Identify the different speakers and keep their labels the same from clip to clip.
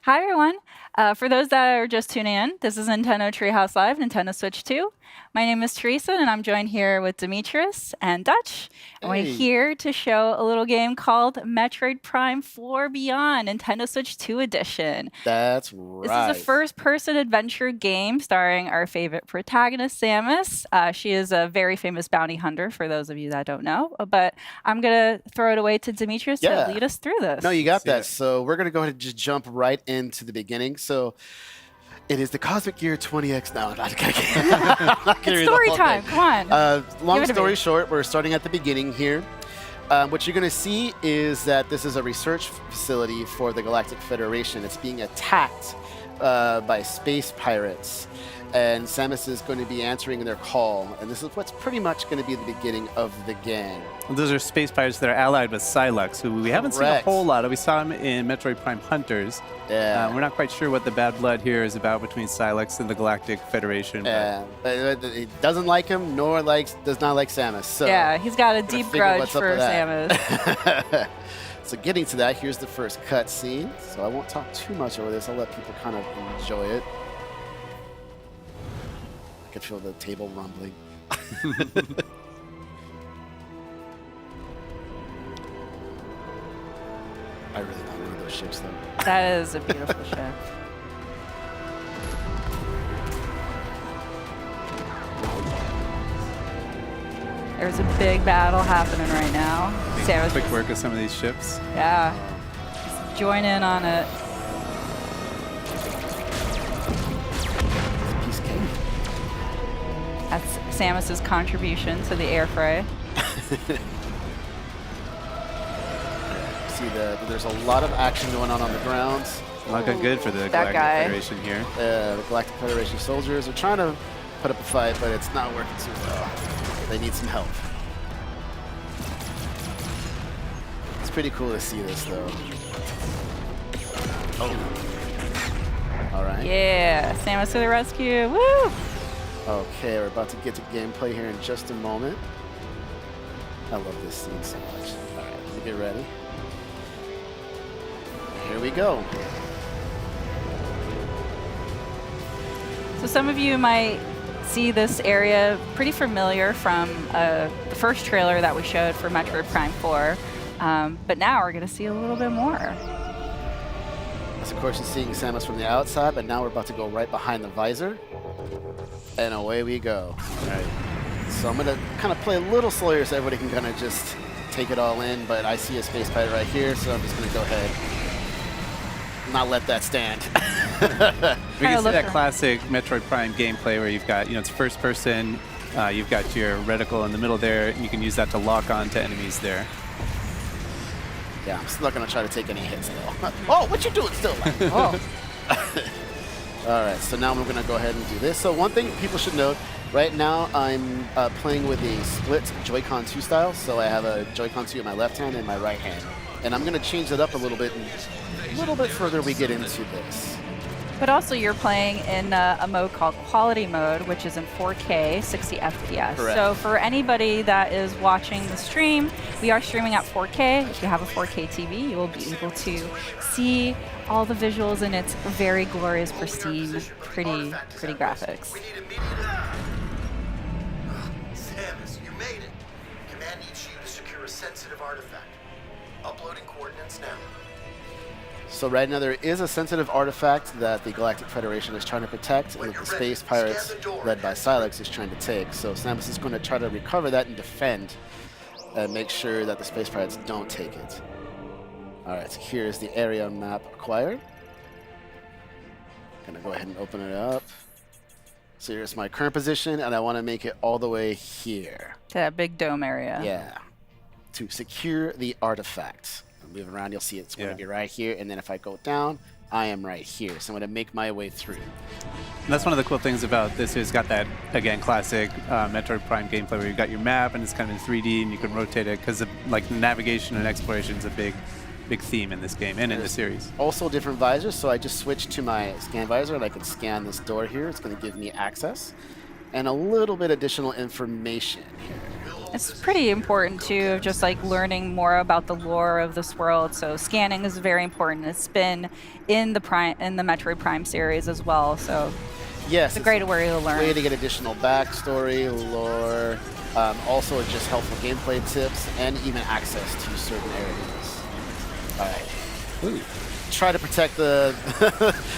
Speaker 1: Hi, everyone. For those that are just tuning in, this is Nintendo Treehouse Live, Nintendo Switch 2. My name is Teresa, and I'm joined here with Demetrius and Dutch. And we're
Speaker 2: Hey,
Speaker 1: here to show a little game called Metroid Prime 4 Beyond, Nintendo Switch 2 Edition.
Speaker 2: that's
Speaker 1: This is a
Speaker 2: right.
Speaker 1: first-person adventure game starring our favorite protagonist, Samus. She is a very famous bounty hunter, for those of you that don't know. But I'm going to throw it away to Demetrius to
Speaker 2: Yeah.
Speaker 1: lead us through
Speaker 2: No,
Speaker 1: this.
Speaker 2: you got
Speaker 3: See
Speaker 2: that.
Speaker 3: it.
Speaker 2: So we're gonna go ahead and just jump right into the beginning. So it is the Cosmic Gear 20X. No, I'm not gonna, I'm not gonna
Speaker 1: It's
Speaker 2: read the
Speaker 1: story
Speaker 2: whole
Speaker 1: time.
Speaker 2: thing.
Speaker 1: Come on.
Speaker 2: Long
Speaker 1: Give it to
Speaker 2: story
Speaker 1: me.
Speaker 2: short, we're starting at the beginning here. What you're gonna see is that this is a research facility for the Galactic Federation. It's being attacked by space pirates. And Samus is going to be answering their call. And this is what's pretty much going to be the beginning of the game.
Speaker 3: Well, those are space pirates that are allied with Psylux, who we haven't seen a
Speaker 2: Correct.
Speaker 3: whole lot of. We saw him in Metroid Prime Hunters.
Speaker 2: Yeah.
Speaker 3: We're not quite sure what the bad blood here is about between Psylux and the Galactic Federation.
Speaker 2: But he doesn't like him, nor does not like Samus. So
Speaker 1: Yeah, he's got a
Speaker 2: gotta
Speaker 1: deep
Speaker 2: figure
Speaker 1: grudge
Speaker 2: what's up
Speaker 1: for
Speaker 2: with that.
Speaker 1: Samus.
Speaker 2: So getting to that, here's the first cut scene. So I won't talk too much over this. I'll let people kind of enjoy it. I can feel the table rumbling. I really want one of those ships, though.
Speaker 1: That is a beautiful ship. There's a big battle happening right now. Samus,
Speaker 3: Quick work of some of these ships.
Speaker 1: yeah, join in on it.
Speaker 2: It's a piece of cake.
Speaker 1: That's Samus's contribution to the air fray.
Speaker 2: See, there's a lot of action going on the ground.
Speaker 3: Not going good for the
Speaker 1: That
Speaker 3: Galactic
Speaker 1: guy.
Speaker 3: Federation here.
Speaker 2: The Galactic Federation soldiers are trying to put up a fight, but it's not working too well. They need some help. It's pretty cool to see this, though. Oh. All right.
Speaker 1: Yeah, Samus to the rescue. Woo!
Speaker 2: Okay, we're about to get to gameplay here in just a moment. I love this scene so much. All right, let me get ready. Here we go.
Speaker 1: So some of you might see this area pretty familiar from the first trailer that we showed for Metroid Prime 4. But now we're going to see a little bit more.
Speaker 2: As of course, you're seeing Samus from the outside, but now we're about to go right behind the visor. And away we go. All right. So I'm going to kind of play a little slower so everybody can kind of just take it all in. But I see a space pirate right here, so I'm just going to go ahead and not let that stand.
Speaker 3: We can see
Speaker 1: look
Speaker 3: that
Speaker 1: for-
Speaker 3: classic Metroid Prime gameplay where you've got, it's first person. You've got your reticle in the middle there. And you can use that to lock on to enemies there.
Speaker 2: Yeah, I'm still not going to try to take any hits, though. Oh, what you doing still?
Speaker 1: Oh,
Speaker 2: All right, so now we're going to go ahead and do this. So one thing people should note, right now I'm playing with a split Joy-Con 2 style. So I have a Joy-Con 2 in my left hand and my right hand. And I'm going to change that up a little bit, and a little bit further we get into this.
Speaker 1: but also you're playing in a mode called Quality Mode, which is in 4K, 60 FPS.
Speaker 2: Correct.
Speaker 1: So for anybody that is watching the stream, we are streaming at 4K. If you have a 4K TV, you will be able to see all the visuals in its very glorious, pristine, pretty graphics.
Speaker 4: We need immediate. Samus, you made it. Command needs you to secure a sensitive artifact. Uploading coordinates now.
Speaker 2: So right now there is a sensitive artifact that the Galactic Federation is trying to protect, and that the space pirates, led by Psylux, is trying to take. So Samus is going to try to recover that and defend, and make sure that the space pirates don't take it. All right, so here's the area map acquired. Gonna go ahead and open it up. So here's my current position, and I want to make it all the way here.
Speaker 1: To that big dome area.
Speaker 2: Yeah. To secure the artifact. Move around, you'll see it's going to be right here, and then if I go down, I am right here. So I'm going to make my way through.
Speaker 3: And that's one of the cool things about this. It's got that, again, classic Metroid Prime gameplay where you've got your map and it's kind of in 3D and you can rotate it because like navigation and exploration is a big theme in this game and in the series.
Speaker 2: Also different visors, so I just switched to my scan visor and I can scan this door here. It's going to give me access. and a little bit additional information here.
Speaker 1: It's pretty important too, of just like learning more about the lore of this world. So scanning is very important. It's been in the Metroid Prime series as well. So
Speaker 2: Yes,
Speaker 1: it's a great way to learn.
Speaker 2: Way to get additional backstory, lore, also just helpful gameplay tips, and even access to certain areas. All right. Ooh. Try to protect the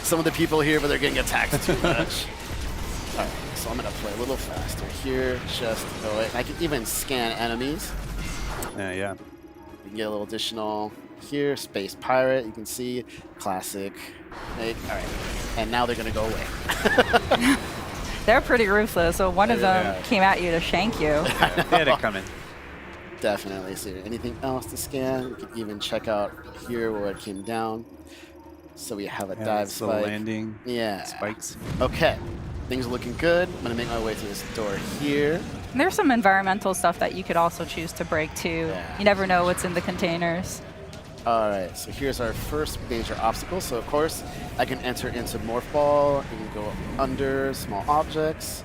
Speaker 2: some of the people here, but they're getting attacked too much. All right, so I'm gonna play a little faster here. Just go it. I can even scan enemies.
Speaker 3: Yeah.
Speaker 2: You can get a little additional here. Space Pirate. You can see classic. All right, and now they're gonna go away.
Speaker 1: They're pretty ruthless. So one of them came at you to shank you.
Speaker 3: They had it coming.
Speaker 2: Definitely. So anything else to scan? We can even check out here where it came down. So we have a dive spike.
Speaker 3: Little landing.
Speaker 2: Yeah.
Speaker 3: Spikes.
Speaker 2: Okay. Things are looking good. I'm gonna make my way to this door here.
Speaker 1: And there's some environmental stuff that you could also choose to break too.
Speaker 2: Yeah.
Speaker 1: You never know what's in the containers.
Speaker 2: All right. So here's our first major obstacle. So of course I can enter into Morph Ball. I can go under small objects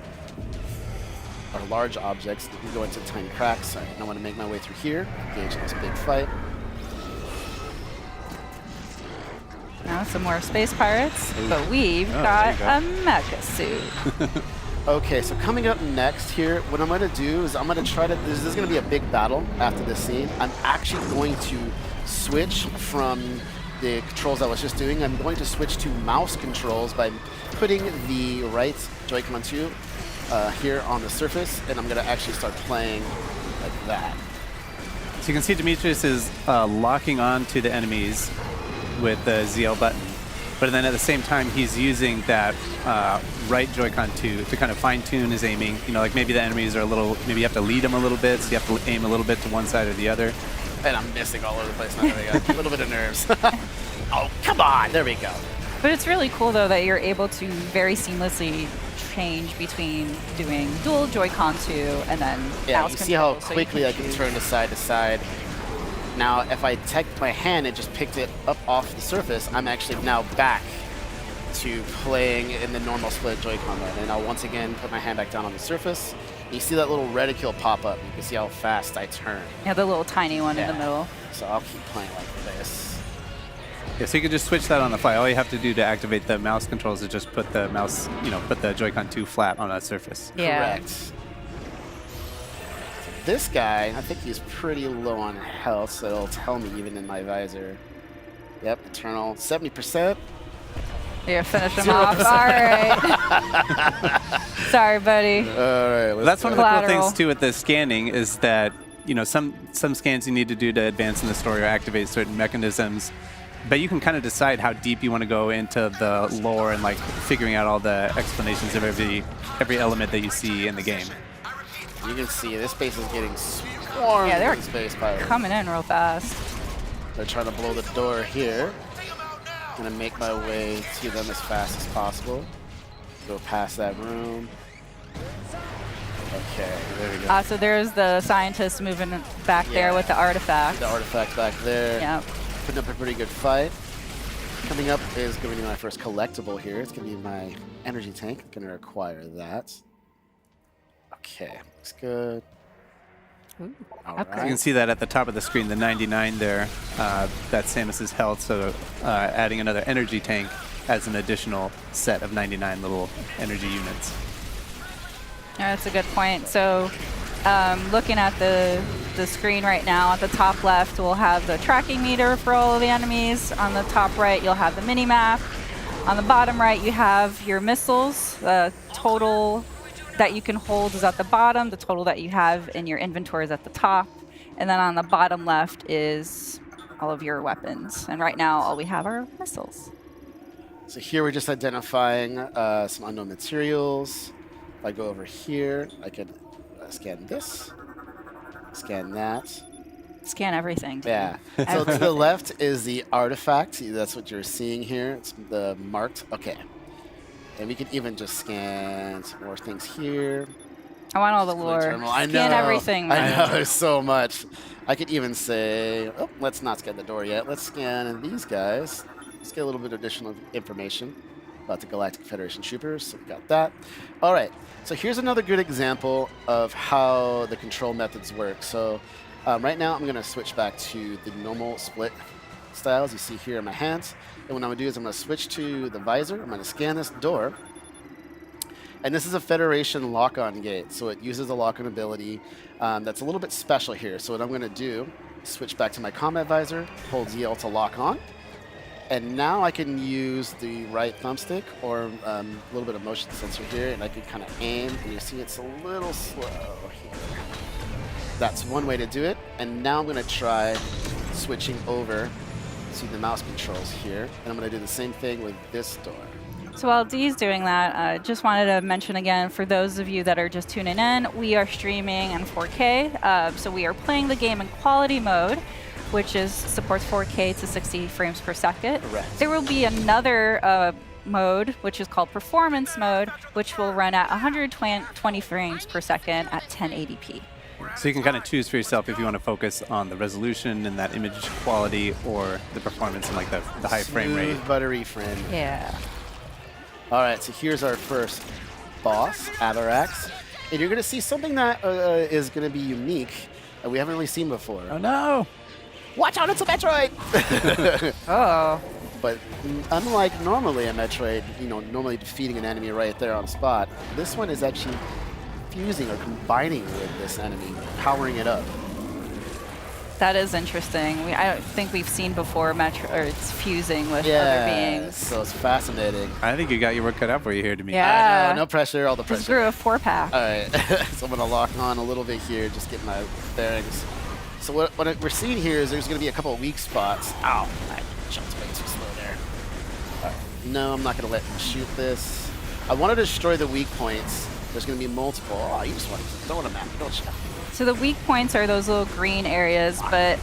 Speaker 2: or large objects. You can go into tiny cracks. I want to make my way through here. Engage in this big fight.
Speaker 1: Now some more space pirates, but we've got a mecha suit.
Speaker 2: Okay, so coming up next here, what I'm going to do is I'm going to try to, this is going to be a big battle after this scene. I'm actually going to switch from the controls I was just doing. I'm going to switch to mouse controls by putting the right Joy-Con 2 here on the surface, and I'm going to actually start playing like that.
Speaker 3: So you can see Demetrius is locking on to the enemies with the ZL button, but then at the same time he's using that right Joy-Con to kind of fine-tune his aiming. You know, like maybe the enemies are a little, maybe you have to lead them a little bit, so you have to aim a little bit to one side or the other.
Speaker 2: And I'm missing all over the place now. There we go. A little bit of nerves. Oh, come on. There we go.
Speaker 1: But it's really cool though that you're able to very seamlessly change between doing dual Joy-Con 2 and then
Speaker 2: Yeah,
Speaker 1: mouse
Speaker 2: you see how
Speaker 1: control, so
Speaker 2: quickly
Speaker 1: you
Speaker 2: I
Speaker 1: can
Speaker 2: can
Speaker 1: choose.
Speaker 2: turn to side. Now, if I take my hand and just picked it up off the surface, I'm actually now back to playing in the normal split Joy-Con mode. And I'll once again put my hand back down on the surface. You see that little reticule pop up. You can see how fast I turn.
Speaker 1: Yeah, the little tiny one in the
Speaker 2: Yeah.
Speaker 1: middle.
Speaker 2: So I'll keep playing like this.
Speaker 3: Yeah, so you can just switch that on the fly. All you have to do to activate the mouse controls is just put the mouse, you know, put the Joy-Con 2 flat on a surface.
Speaker 1: Yeah.
Speaker 2: Correct. This guy, I think he's pretty low on health, so it'll tell me even in my visor. Yep, Eternal, 70%.
Speaker 1: Yeah, finish him off. All right. Sorry, buddy.
Speaker 2: All right, let's
Speaker 3: That's one of the cool
Speaker 1: Collateral.
Speaker 3: things too with the scanning is that, you know, some scans you need to do to advance in the story or activate certain mechanisms, but you can kind of decide how deep you want to go into the lore and like figuring out all the explanations of every element that you see in the game.
Speaker 2: You can see this base is getting swarmed
Speaker 1: Yeah, they're
Speaker 2: with space pirates.
Speaker 1: coming in real fast.
Speaker 2: They're trying to blow the door here. Gonna make my way to them as fast as possible. Go past that room. Okay, there we go.
Speaker 1: So there's the scientist moving back there
Speaker 2: Yeah.
Speaker 1: with the artifact.
Speaker 2: The artifact back there.
Speaker 1: Yeah.
Speaker 2: Putting up a pretty good fight. Coming up is going to be my first collectible here. It's going to be my energy tank. Going to require that. Okay, looks good.
Speaker 1: Ooh,
Speaker 2: All
Speaker 1: upgrade.
Speaker 3: You
Speaker 2: right.
Speaker 3: can see that at the top of the screen, the 99 there, that's Samus's health, so adding another energy tank adds an additional set of 99 little energy units.
Speaker 1: Yeah, that's a good point. So looking at the screen right now, at the top left, we'll have the tracking meter for all of the enemies. On the top right, you'll have the mini-map. On the bottom right, you have your missiles. The total that you can hold is at the bottom. The total that you have in your inventory is at the top. And then on the bottom left is all of your weapons. And right now, all we have are missiles.
Speaker 2: So here we're just identifying some unknown materials. If I go over here, I could scan this, scan that.
Speaker 1: Scan everything. dude.
Speaker 2: Yeah. So to the left is the artifact. That's what you're seeing here. It's the marked. Okay. And we could even just scan some more things here.
Speaker 1: I want all the
Speaker 2: Display
Speaker 1: lore.
Speaker 2: terminal. I know.
Speaker 1: Scan everything.
Speaker 2: I
Speaker 1: man.
Speaker 2: know. There's so much. I could even say, oh, let's not scan the door yet. Let's scan these guys. Let's get a little bit of additional information. about the Galactic Federation troopers, so we got that. All right, so here's another good example of how the control methods work. So right now I'm going to switch back to the normal split styles you see here in my hands. And what I'm going to do is I'm going to switch to the visor. I'm going to scan this door. And this is a Federation lock-on gate, so it uses a lock-on ability that's a little bit special here. So what I'm going to do is switch back to my combat visor, hold ZL to lock on. And now I can use the right thumbstick or a little bit of motion sensor here, and I can kind of aim, and you see it's a little slow here. That's one way to do it. And now I'm going to try switching over to the mouse controls here, and I'm going to do the same thing with this door.
Speaker 1: So while Dee's doing that, just wanted to mention again, for those of you that are just tuning in, we are streaming in 4K. So we are playing the game in quality mode, which supports 4K to 60 frames per second.
Speaker 2: Correct.
Speaker 1: There will be another mode, which is called performance mode, which will run at 120 frames per second at 1080p.
Speaker 3: So you can kind of choose for yourself if you want to focus on the resolution and that image quality or the performance and like the high frame rate.
Speaker 2: Smooth, buttery frame.
Speaker 1: Yeah.
Speaker 2: All right, so here's our first boss, Avarax. And you're going to see something that is going to be unique that we haven't really seen before.
Speaker 3: Oh no!
Speaker 2: Watch out, it's a Metroid!
Speaker 1: Oh.
Speaker 2: But unlike normally a Metroid, normally defeating an enemy right there on spot, this one is actually fusing or combining with this enemy, powering it up.
Speaker 1: That is interesting. I don't think we've seen before it's fusing with other beings.
Speaker 2: So it's fascinating.
Speaker 3: I think you got your work cut out for you here, to me.
Speaker 1: Yeah.
Speaker 2: I know, no pressure, all the
Speaker 1: Just
Speaker 2: pressure.
Speaker 1: grew a 4-pack.
Speaker 2: All right, so I'm going to lock on a little bit here, just get my bearings. So what we're seeing here is there's going to be a couple of weak spots. Ow, I jumped way too slow there. All right. No, I'm not going to let him shoot this. I want to destroy the weak points. There's going to be multiple. Oh, you just want to throw them at me, don't you?
Speaker 1: So the weak points are those little green areas, but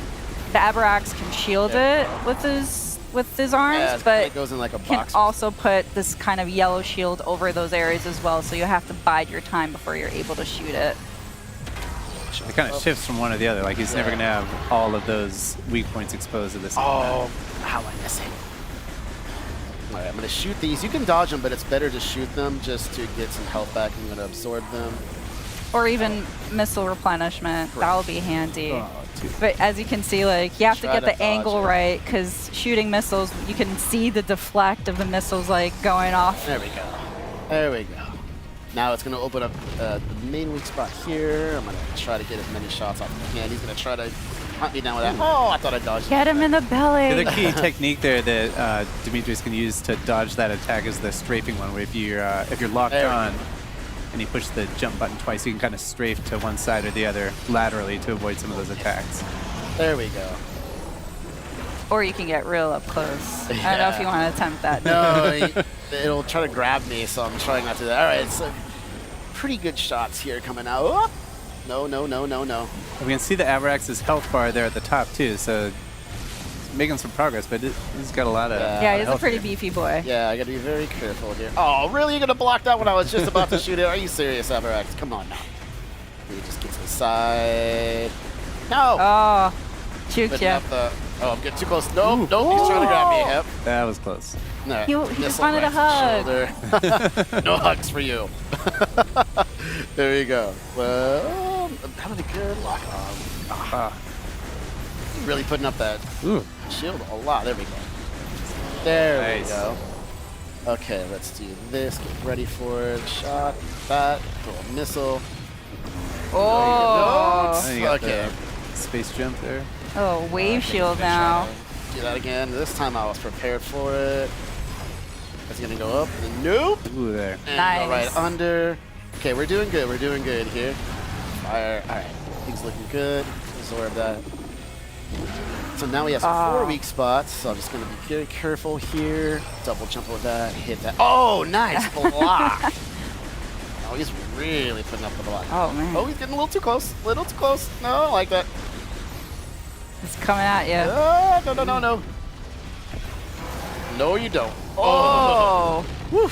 Speaker 1: the Avarax can shield it with his arms,
Speaker 2: Yeah, it
Speaker 1: but
Speaker 2: goes in like a
Speaker 1: can
Speaker 2: box.
Speaker 1: also put this kind of yellow shield over those areas as well, so you have to bide your time before you're able to shoot it.
Speaker 3: It kind of shifts from one to the other. Like he's never going to have all of those weak points exposed at the same time.
Speaker 2: Oh, how am I missing? All right, I'm going to shoot these. You can dodge them, but it's better to shoot them just to get some health back. I'm going to absorb them.
Speaker 1: Or even missile replenishment. That will be handy.
Speaker 3: Oh,
Speaker 1: But as you can see, like you have to
Speaker 2: Try
Speaker 1: get
Speaker 2: to
Speaker 1: the
Speaker 2: dodge
Speaker 1: angle
Speaker 2: it.
Speaker 1: right, because shooting missiles, you can see the deflect of the missiles like going off.
Speaker 2: There we go. There we go. Now it's going to open up the main weak spot here. I'm going to try to get as many shots off as I can. He's going to try to hunt me down with that. Oh, I thought I dodged it.
Speaker 1: Get him in the belly.
Speaker 3: The key technique there that Demetrius can use to dodge that attack is the strafing one, where if you're locked
Speaker 2: There we
Speaker 3: on and you push the jump button twice, you can kind of strafe to one side or the other laterally to avoid some of those attacks.
Speaker 2: There we go.
Speaker 1: Or you can get real up close. I don't know if you want to attempt that.
Speaker 2: No, it'll try to grab me, so I'm trying not to do that. All right, so pretty good shots here coming out. Oh! No, no, no, no, no.
Speaker 3: We can see the Avarax's health bar there at the top too, so it's making some progress, but he's got a lot of
Speaker 1: Yeah, he's a
Speaker 3: health
Speaker 1: pretty
Speaker 3: here.
Speaker 1: beefy boy.
Speaker 2: Yeah, I got to be very careful here. Oh, really? You're going to block that when I was just about to shoot it? Are you serious, Avarax? Come on now. Let me just get to the side. No!
Speaker 1: Oh, juked
Speaker 2: Putting
Speaker 1: ya.
Speaker 2: up the- oh, I'm getting too close. Nope, nope, he's trying to grab me. Yep.
Speaker 3: That was close.
Speaker 2: No,
Speaker 1: He just
Speaker 2: missile
Speaker 1: wanted a
Speaker 2: right to the shoulder. No hugs for you. There we go. Well, I'm having a good lock on. Really putting up that
Speaker 3: Ooh.
Speaker 2: shield a lot. There we go. There
Speaker 3: Nice.
Speaker 2: we go. Okay, let's do this. Get ready for it. Shot. That. Throw a missile.
Speaker 1: Oh,
Speaker 3: And you got
Speaker 2: Okay.
Speaker 3: the space jump there.
Speaker 1: oh, wave shield now.
Speaker 2: Do that again. This time I was prepared for it. It's gonna go up. Nope.
Speaker 3: Ooh, there.
Speaker 2: And
Speaker 1: Nice.
Speaker 2: go right under. Okay, we're doing good. We're doing good here. Fire. All right. Things looking good. Absorb that. So now we have 4 weak spots. So I'm just going to be very careful here. Double jump with that. Hit that. Oh, nice block. Oh, he's really putting up the block.
Speaker 1: Oh, man.
Speaker 2: Oh, he's getting a little too close. A little too close. No, I don't like that.
Speaker 1: It's coming at you.
Speaker 2: Oh, no, no, no, no. No, you don't.
Speaker 1: Oh.
Speaker 2: Woo.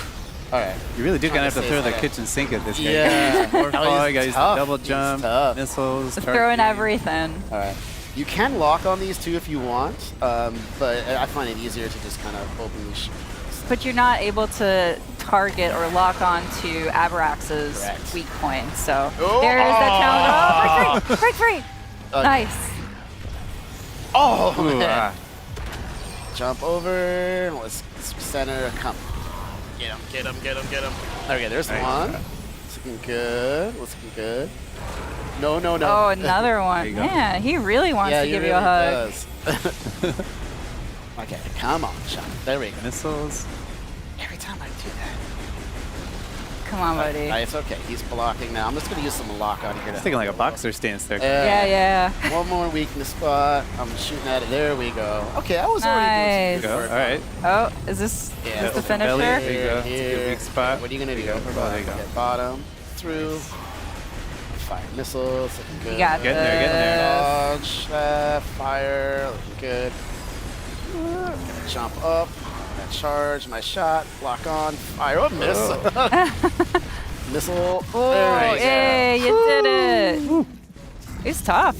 Speaker 2: All right.
Speaker 3: You really do kind of have to
Speaker 2: say
Speaker 3: throw the
Speaker 2: that.
Speaker 3: kitchen sink at this guy.
Speaker 2: Yeah.
Speaker 3: More
Speaker 2: No,
Speaker 3: fall,
Speaker 2: he's
Speaker 3: you gotta use the
Speaker 2: tough.
Speaker 3: double
Speaker 2: He's
Speaker 3: jump,
Speaker 2: tough.
Speaker 3: missiles,
Speaker 1: Throwing
Speaker 3: targeting.
Speaker 1: everything.
Speaker 2: All right. You can lock on these too if you want, but I find it easier to just kind of openly shoot.
Speaker 1: But you're not able to target or lock on to Abarax's
Speaker 2: Correct.
Speaker 1: weak point. So
Speaker 2: Oh,
Speaker 1: there is that challenge. Oh, break free!
Speaker 2: Okay.
Speaker 1: Nice.
Speaker 2: Oh,
Speaker 3: Ooh,
Speaker 2: man. Jump over. Let's center. Come. Get him, get him, get him, get him. Okay, there's
Speaker 3: Nice.
Speaker 2: one. It's looking good. Looking good. No, no, no.
Speaker 1: Oh, another
Speaker 3: There
Speaker 1: one.
Speaker 3: you go.
Speaker 1: Man, he really wants
Speaker 2: yeah,
Speaker 1: to
Speaker 2: he
Speaker 1: give
Speaker 2: really
Speaker 1: you a hug.
Speaker 2: does. Okay, come on, Sean. There we go.
Speaker 3: Missiles.
Speaker 2: Every time I do that.
Speaker 1: Come on, buddy.
Speaker 2: It's okay. He's blocking now. I'm just going to use some lock on here.
Speaker 3: He's taking like a boxer stance there.
Speaker 1: Yeah.
Speaker 2: One more weakness spot. I'm shooting at it. There we go. Okay, I was already doing
Speaker 1: Nice.
Speaker 2: some
Speaker 3: Go.
Speaker 2: good
Speaker 3: All
Speaker 2: work.
Speaker 3: right.
Speaker 1: Oh, is this
Speaker 2: Yeah,
Speaker 1: is the
Speaker 3: open belly.
Speaker 1: finisher?
Speaker 3: There you go. It's a good weak spot.
Speaker 2: What are you going to do?
Speaker 3: There you go. Oh, there you go.
Speaker 2: Okay, bottom, through, fire missiles, looking good.
Speaker 1: You got
Speaker 3: Getting there, getting there.
Speaker 2: Dodge, fire, looking good. Gonna jump up, gonna charge my shot, lock on, fire, oh, miss. Missile,
Speaker 1: Oh,
Speaker 2: there we go.
Speaker 1: yay, you did it. It's tough.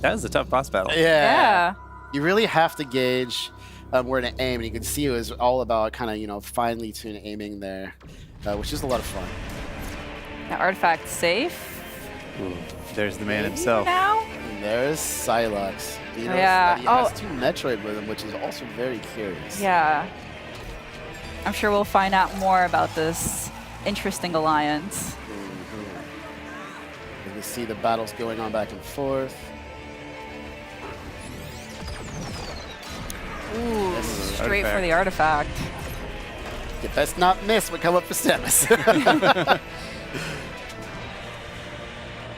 Speaker 3: That was a tough boss battle.
Speaker 1: Yeah.
Speaker 2: You really have to gauge where to aim, and you can see it was all about kind of, finely tuned aiming there, which is a lot of fun.
Speaker 1: The artifact safe
Speaker 3: Ooh, there's the man himself.
Speaker 1: now?
Speaker 2: And there's Psylocke. You know,
Speaker 1: Yeah.
Speaker 2: He has 2 Metroid with him, which is also very curious.
Speaker 1: Yeah. I'm sure we'll find out more about this interesting alliance.
Speaker 2: You can see the battles going on back and forth.
Speaker 1: Ooh,
Speaker 2: This is
Speaker 1: straight for the artifact.
Speaker 2: You best not miss. We come up for Samus.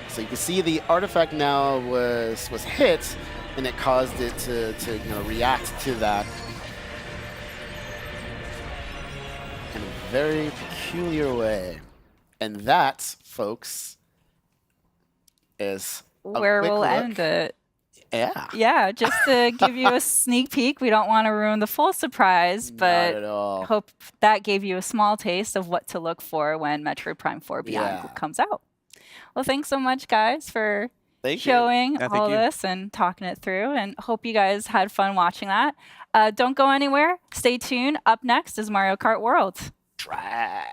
Speaker 2: So you can see the artifact now was hit, and it caused it to react to that in a very peculiar way. And that, folks, is a
Speaker 1: Where
Speaker 2: quick
Speaker 1: we'll
Speaker 2: look.
Speaker 1: end it.
Speaker 2: Yeah.
Speaker 1: Yeah, just to give you a sneak peek. We don't want to ruin the full surprise,
Speaker 2: Not
Speaker 1: but
Speaker 2: at all.
Speaker 1: hope that gave you a small taste of what to look for when Metroid Prime 4 Beyond
Speaker 2: Yeah.
Speaker 1: comes out. Well, thanks so much, guys, for
Speaker 2: Thank you.
Speaker 1: showing
Speaker 3: Yeah, thank
Speaker 1: all
Speaker 3: you.
Speaker 1: this and talking it through, and hope you guys had fun watching that. Don't go anywhere. Stay tuned. Up next is Mario Kart World.
Speaker 2: Trash.